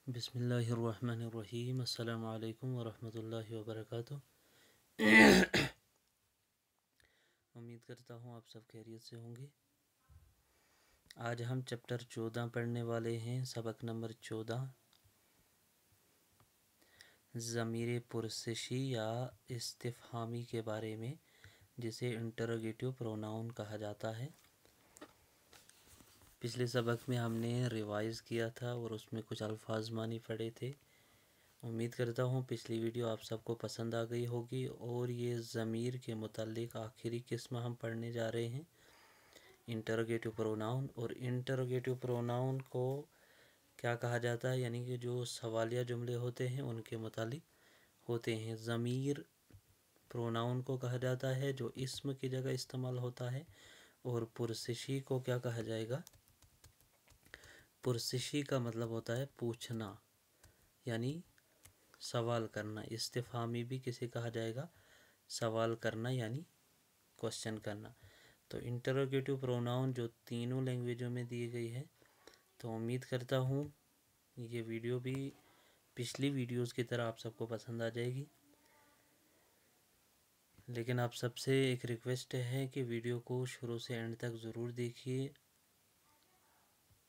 बिस्मिल्लाहिर्रहमानिर्रहीम। अस्सलामु अलैकुम वरहमतुल्लाहि वबरकातुह। उम्मीद करता हूँ आप सब खैरियत से होंगे। आज हम चैप्टर 14 पढ़ने वाले हैं, सबक नंबर 14, ज़मीर पुरसिशी या इस्तिफ़हामी के बारे में, जिसे इंटरोगेटिव प्रोनाउन कहा जाता है। पिछले सबक में हमने रिवाइज़ किया था और उसमें कुछ अल्फाज मानी पढ़े थे। उम्मीद करता हूँ पिछली वीडियो आप सबको पसंद आ गई होगी। और ये ज़मीर के मुतालिक आखिरी किस्म हम पढ़ने जा रहे हैं, इंटरोगेटिव प्रोनाउन। और इंटरोगेटिव प्रोनाउन को क्या कहा जाता है, यानी कि जो सवालिया जुमले होते हैं उनके मुतालिक होते हैं। ज़मीर प्रोनाउन को कहा जाता है जो इस्म की जगह इस्तेमाल होता है। और पुरसिशी को क्या कहा जाएगा? पुरसिशी का मतलब होता है पूछना, यानी सवाल करना। इस्तिफ़हामी भी किसे कहा जाएगा? सवाल करना यानी क्वेश्चन करना। तो इंटरोगेटिव प्रोनाउन जो तीनों लैंग्वेजों में दी गई है। तो उम्मीद करता हूँ ये वीडियो भी पिछली वीडियोस की तरह आप सबको पसंद आ जाएगी। लेकिन आप सबसे एक रिक्वेस्ट है कि वीडियो को शुरू से एंड तक ज़रूर देखिए।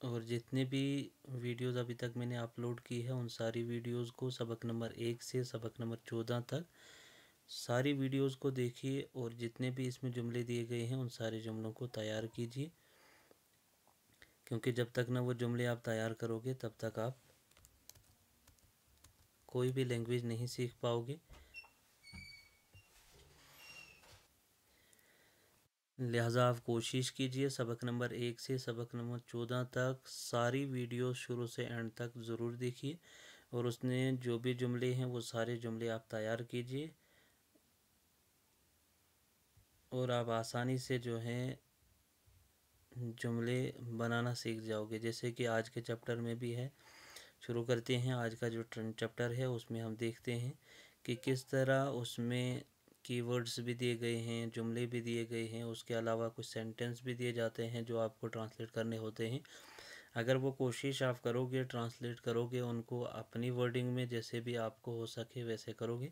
और जितने भी वीडियोस अभी तक मैंने अपलोड की है उन सारी वीडियोस को सबक नंबर 1 से सबक नंबर 14 तक सारी वीडियोस को देखिए। और जितने भी इसमें जुमले दिए गए हैं उन सारे जुमलों को तैयार कीजिए, क्योंकि जब तक ना वो जुमले आप तैयार करोगे तब तक आप कोई भी लैंग्वेज नहीं सीख पाओगे। लिहाजा आप कोशिश कीजिए सबक नंबर 1 से सबक नंबर 14 तक सारी वीडियो शुरू से एंड तक ज़रूर देखिए। और उसमें जो भी जुमले हैं वो सारे जुमले आप तैयार कीजिए और आप आसानी से जो हैं जुमले बनाना सीख जाओगे। जैसे कि आज के चैप्टर में भी है। शुरू करते हैं। आज का जो चैप्टर है उसमें हम देखते हैं कि किस तरह उसमें कीवर्ड्स भी दिए गए हैं, जुमले भी दिए गए हैं, उसके अलावा कुछ सेंटेंस भी दिए जाते हैं जो आपको ट्रांसलेट करने होते हैं। अगर वो कोशिश आप करोगे, ट्रांसलेट करोगे उनको अपनी वर्डिंग में, जैसे भी आपको हो सके वैसे करोगे,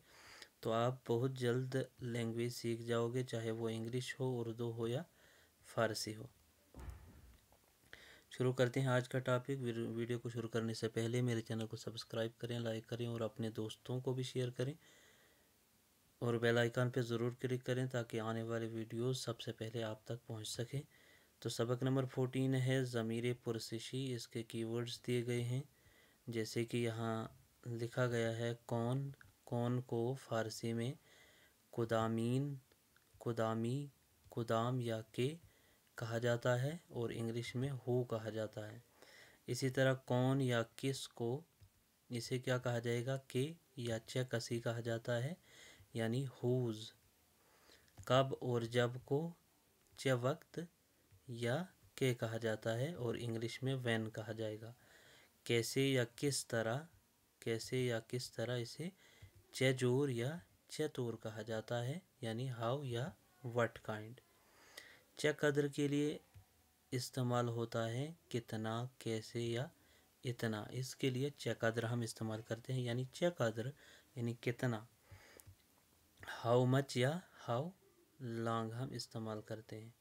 तो आप बहुत जल्द लैंग्वेज सीख जाओगे, चाहे वो इंग्लिश हो, उर्दू हो या फ़ारसी हो। शुरू करते हैं आज का टॉपिक। वीडियो को शुरू करने से पहले मेरे चैनल को सब्सक्राइब करें, लाइक करें और अपने दोस्तों को भी शेयर करें। और बेल आइकन पर ज़रूर क्लिक करें ताकि आने वाले वीडियोस सबसे पहले आप तक पहुंच सकें। तो सबक नंबर 14 है ज़मीर पुरसिशी। इसके कीवर्ड्स दिए गए हैं, जैसे कि यहाँ लिखा गया है कौन। कौन को फ़ारसी में कुदामीन, कुदामी, कुदाम या के कहा जाता है और इंग्लिश में हु कहा जाता है। इसी तरह कौन या किस को इसे क्या कहा जाएगा? के या च कसी कहा जाता है, यानी हुज़। कब और जब को च वक्त या के कहा जाता है और इंग्लिश में वैन कहा जाएगा। कैसे या किस तरह, कैसे या किस तरह इसे चजोर या चतुर कहा जाता है, यानी हाउ या व्हाट काइंड। च कदर के लिए इस्तेमाल होता है कितना, कैसे या इतना। इसके लिए च कदर हम इस्तेमाल करते हैं, यानी च कदर यानी कितना। हाउ मच या हाउ लॉन्ग हम इस्तेमाल करते हैं,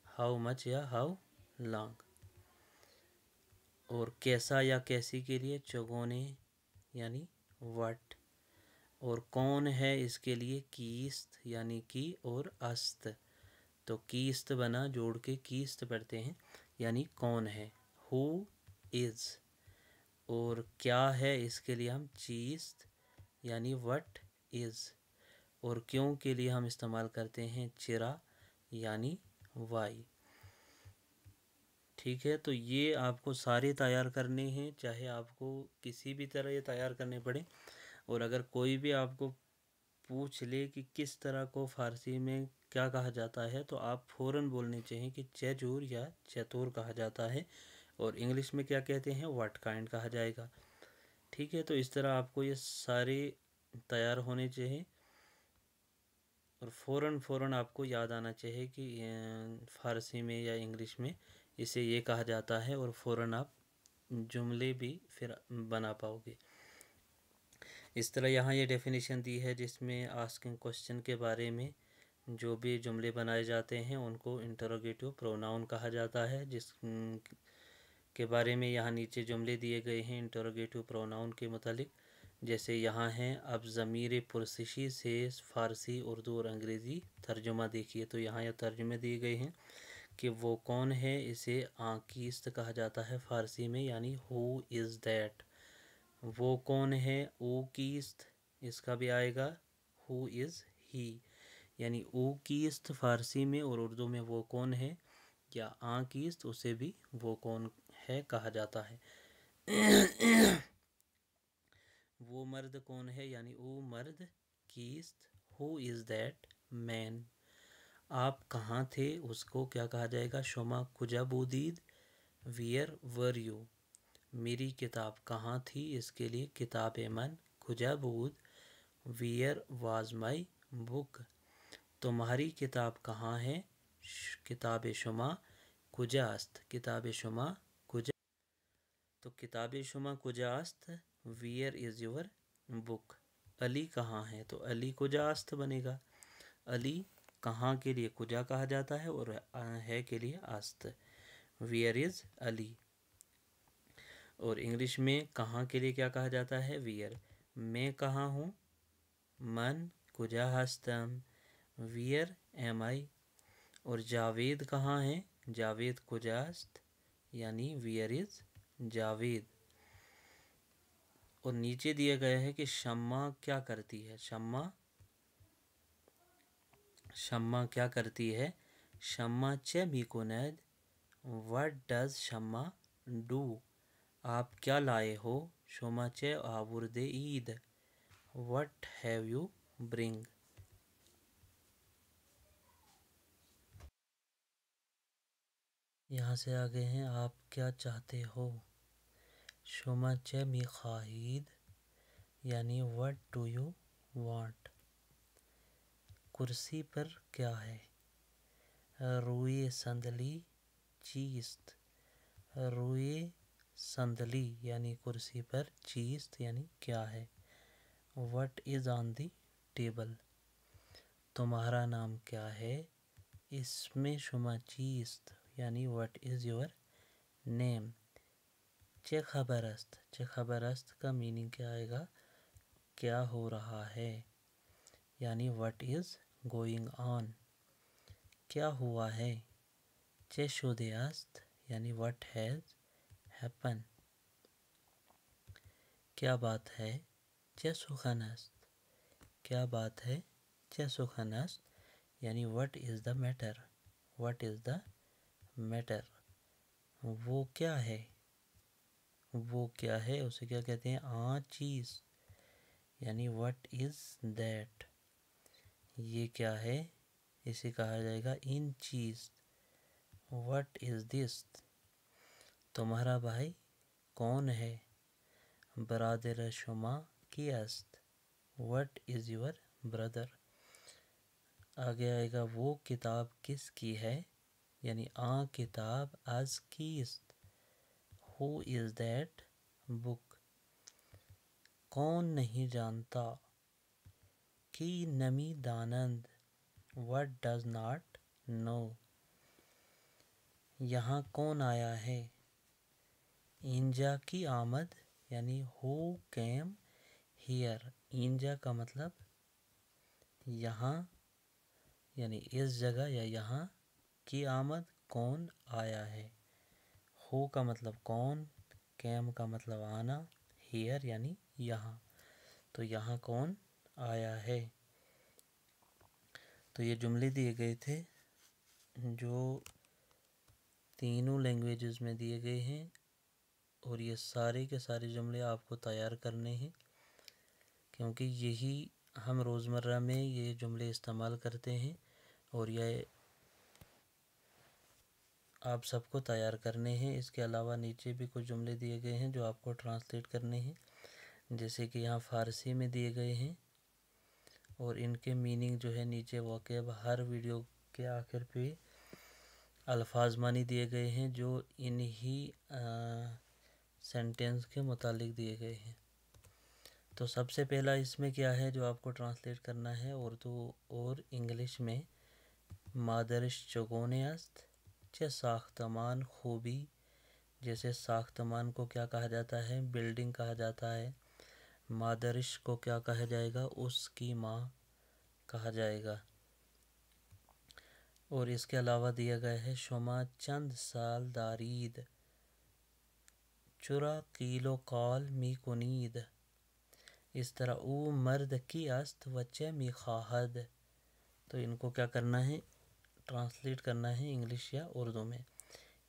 हाउ मच या हाउ लॉन्ग। और कैसा या कैसी के लिए चौगुने यानी व्हाट। और कौन है इसके लिए कीस्त यानी की और अस्त। तो कीस्त बना जोड़ के कीस्त पढ़ते हैं, यानी कौन है, हु इज़। और क्या है इसके लिए हम चीस्त यानी व्हाट इज़। और क्यों के लिए हम इस्तेमाल करते हैं चिरा यानी वाई। ठीक है, तो ये आपको सारे तैयार करने हैं, चाहे आपको किसी भी तरह ये तैयार करने पड़े। और अगर कोई भी आपको पूछ ले कि किस तरह को फ़ारसी में क्या कहा जाता है, तो आप फ़ौरन बोलने चाहिए कि चजूर या चतुर कहा जाता है और इंग्लिश में क्या कहते हैं, व्हाट काइंड कहा जाएगा। ठीक है, तो इस तरह आपको ये सारे तैयार होने चाहिए और फ़ौरन आपको याद आना चाहिए कि फ़ारसी में या इंग्लिश में इसे ये कहा जाता है और फ़ौरन आप जुमले भी फिर बना पाओगे। इस तरह यहाँ ये डेफिनेशन दी है जिसमें आस्किंग क्वेश्चन के बारे में जो भी जुमले बनाए जाते हैं उनको इंटरोगेटिव प्रोनाउन कहा जाता है, जिस के बारे में यहाँ नीचे जुमले दिए गए हैं इंटरोगेटिव प्रोनाउन के मुतालिक। जैसे यहाँ हैं, अब ज़मीर पुरसिशी से फ़ारसी, उर्दू और अंग्रेज़ी तर्जुमा देखिए। तो यहाँ यह तर्जुमे दिए गए हैं कि वो कौन है, इसे आकीस्त कहा जाता है फ़ारसी में, यानी हु इज़ दैट। वो कौन है, ओ कीस्त, इसका भी आएगा हु इज़ ही, यानी ओ कीस्त फ़ारसी में और उर्दू में वो कौन है, या आ कीस्त उसे भी वो कौन है कहा जाता है। वो मर्द कौन है, यानी ओ मर्द कीस्त, हु इज़ दैट मैन। आप कहाँ थे, उसको क्या कहा जाएगा, शुमा कुजा बूदीद, वियर वर यू। मेरी किताब कहाँ थी, इसके लिए किताब मन कुजा बूद, वियर वाज माई बुक। तुम्हारी किताब कहाँ है, किताब शुमा कुजास्त, किताब शुमा कुजा। तो किताब शुमा कुजास्त, where is your book. Ali कहाँ है, तो अली कुजास्त बनेगा। अली कहाँ के लिए कुजा कहा जाता है और है के लिए आस्त, वियर इज़ अली। और इंग्लिश में कहाँ के लिए क्या कहा जाता है, वियर। मैं कहाँ हूँ, मन कुजा हस्तम, वियर एम आई। और जावेद कहाँ है, जावेद कुजास्त, यानी वियर इज़ जावेद। और नीचे दिया गया है कि शम्मा क्या करती है, शम्मा क्या करती है, शम्मा चे मिकुनद, व्हाट डज शम्मा डू। आप क्या लाए हो, शोमा चे आवुर्दे ईद, व्हाट हैव यू ब्रिंग। यहाँ से आगे हैं, आप क्या चाहते हो, शोमा चे मी खाहिद, यानी व्हाट डू यू वांट। कुर्सी पर क्या है, रुए संदली चीस्त, रुए संदली यानी कुर्सी पर, चीस्त यानी क्या है। What is on the table. तुम्हारा नाम क्या है, इसमें शुमा चीस्त, यानी व्हाट इज़ योर नेम। चे खबरस्त, चे खबरस्त का मीनिंग क्या आएगा, क्या हो रहा है, यानी व्हाट इज़ गोइंग ऑन। क्या हुआ है, चे शुदेस्त, यानी व्हाट हैज़ हैपन। क्या बात है, चे सुखनस्त, क्या बात है, चे सुखनस्त, यानी what is the matter, what is the matter. वो क्या है, वो क्या है उसे क्या कहते हैं, आ चीज़, यानी व्हाट इज़ दैट। ये क्या है, इसे कहा जाएगा इन चीज़, व्हाट इज़ दिस। तुम्हारा भाई कौन है, बरादर शुमा की अस्त, व्हाट इज़ योर ब्रदर। आगे आएगा, वो किताब किसकी है, यानी आ किताब आज कीस्त, हु इज़ दैट बुक। कौन नहीं जानता, की नमी दानंद, व्हाट डज नॉट नो। यहाँ कौन आया है, इंजा की आमद, यानी हु केम हियर। इंजा का मतलब यहाँ, यानी इस जगह या यहाँ, की आमद कौन आया है। हु का मतलब कौन, कैम का मतलब आना, हियर यानी यहाँ। तो यहाँ कौन आया है। तो ये जुमले दिए गए थे जो तीनों लैंग्वेजेस में दिए गए हैं, और ये सारे के सारे जुमले आपको तैयार करने हैं, क्योंकि यही हम रोज़मर्रा में ये जुमले इस्तेमाल करते हैं, और ये आप सबको तैयार करने हैं। इसके अलावा नीचे भी कुछ जुमले दिए गए हैं जो आपको ट्रांसलेट करने हैं, जैसे कि यहाँ फ़ारसी में दिए गए हैं, और इनके मीनिंग जो है नीचे वाक़ब हर वीडियो के आखिर पे अल्फाज मानी दिए गए हैं जो इन्हीं सेंटेंस के मुतालिक दिए गए हैं। तो सबसे पहला इसमें क्या है जो आपको ट्रांसलेट करना है उर्दू और इंग्लिश में, मादरिश चगोने अस्त चे साख्तमान खूबी, जैसे साख्तमान को क्या कहा जाता है, बिल्डिंग कहा जाता है। मादरिश को क्या कहा जाएगा, उसकी माँ कहा जाएगा। और इसके अलावा दिया गया है शुमा चंद साल दारीद चुरा कीलो कॉल मी कुनीद, इस तरह ओ मर्द की अस्त वच्चे मी खाहद। तो इनको क्या करना है, ट्रांसलेट करना है इंग्लिश या उर्दू में।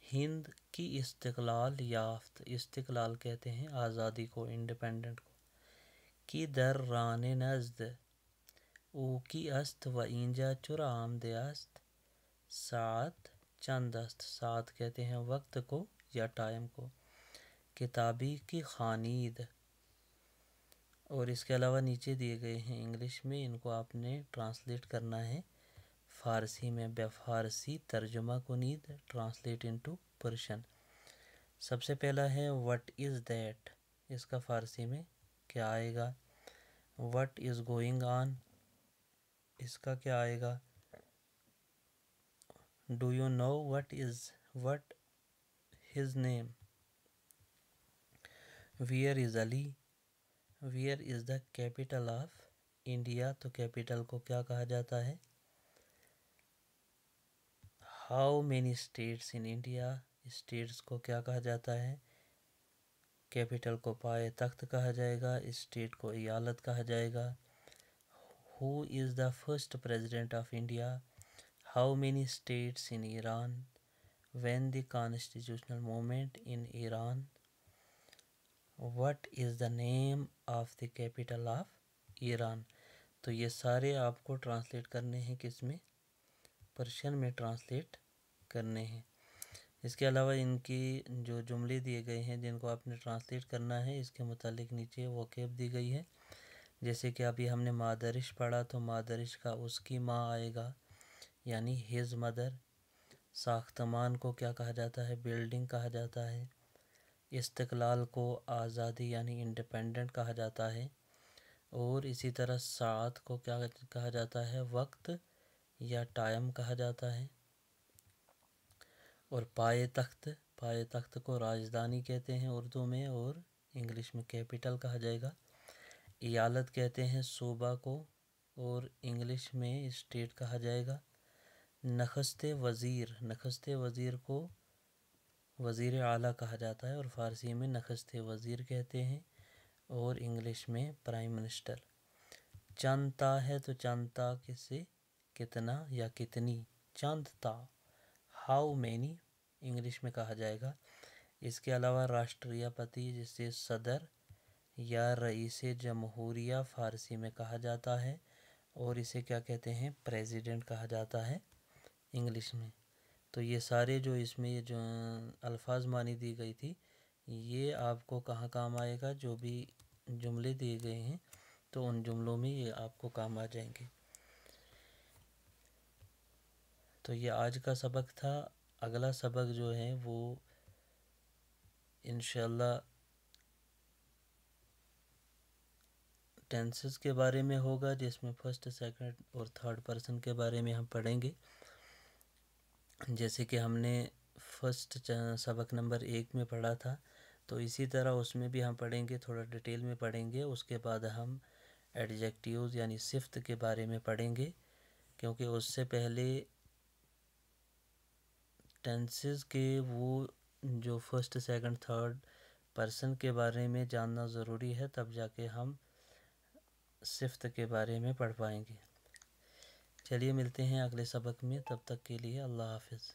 हिंद की इस्तिकलाल याफ्त, इस्तिकलाल कहते हैं आज़ादी को, इंडिपेंडेंट को। की दर राने नज़द ओ की अस्त व इंजा चुरा आमदे अस्त सात चंद अस्त, सात कहते हैं वक्त को या टाइम को। किताबी की खानीद। और इसके अलावा नीचे दिए गए हैं इंग्लिश में, इनको आपने ट्रांसलेट करना है फ़ारसी में। बेफ़ारसी तर्जुमा कुनीद, ट्रांसलेट इनटू पर्शियन। सबसे पहला है व्हाट इज़ दैट, इसका फ़ारसी में क्या आएगा। व्हाट इज़ गोइंग ऑन, इसका क्या आएगा। Do you know what his name. Where is Ali, where is the capital of India, तो कैपिटल को क्या कहा जाता है। How many states in India, states को क्या कहा जाता है, कैपिटल को पाए तख्त कहा जाएगा, स्टेट को इयालत कहा जाएगा। Who is the first president of India, how many states in Iran, when the constitutional movement in Iran, what is the name of the capital of Iran. तो ये सारे आपको ट्रांसलेट करने हैं किस में, पर्शियन में ट्रांसलेट करने हैं। इसके अलावा इनकी जो जुमले दिए गए हैं जिनको आपने ट्रांसलेट करना है, इसके मुतालिक नीचे वोकैब दी गई है। जैसे कि अभी हमने मादरिश पढ़ा, तो मादरिश का उसकी माँ आएगा, यानी हिज मदर। साख्तमान को क्या कहा जाता है, बिल्डिंग कहा जाता है। इस्तिकलाल को आज़ादी यानी इंडिपेंडेंट कहा जाता है। और इसी तरह सात को क्या कहा जाता है, वक्त या टाइम कहा जाता है। और पाए तख्त को राजधानी कहते हैं उर्दू में, और इंग्लिश में कैपिटल कहा जाएगा। इयालत कहते हैं सूबा को, और इंग्लिश में स्टेट कहा जाएगा। नखस्ते वज़ीर को वज़ीर आला कहा जाता है, और फ़ारसी में नखस्ते वज़ीर कहते हैं, और इंग्लिश में प्राइम मिनिस्टर। चंदता है तो चंदता किसे, कितना या कितनी, चंदता हाउ मैनी इंग्लिश में कहा जाएगा। इसके अलावा राष्ट्रीयपति जिसे सदर या रईस जमहूरिया फ़ारसी में कहा जाता है, और इसे क्या कहते हैं, प्रेसिडेंट कहा जाता है इंग्लिश में। तो ये सारे जो इसमें ये जो अल्फाज मानी दी गई थी, ये आपको कहाँ काम आएगा, जो भी जुमले दिए गए हैं तो उन जुमलों में ये आपको काम आ जाएंगे। तो ये आज का सबक था। अगला सबक जो है वो इंशाल्लाह टेंसेस के बारे में होगा, जिसमें फर्स्ट, सेकंड और थर्ड पर्सन के बारे में हम पढ़ेंगे। जैसे कि हमने फर्स्ट सबक नंबर 1 में पढ़ा था, तो इसी तरह उसमें भी हम पढ़ेंगे, थोड़ा डिटेल में पढ़ेंगे। उसके बाद हम एडजेक्टिव्स यानी सिफ्त के बारे में पढ़ेंगे, क्योंकि उससे पहले टेंसेस के वो जो फर्स्ट, सेकंड, थर्ड पर्सन के बारे में जानना ज़रूरी है, तब जाके हम सिफ्त के बारे में पढ़ पाएंगे। चलिए मिलते हैं अगले सबक में, तब तक के लिए अल्लाह हाफ़िज़।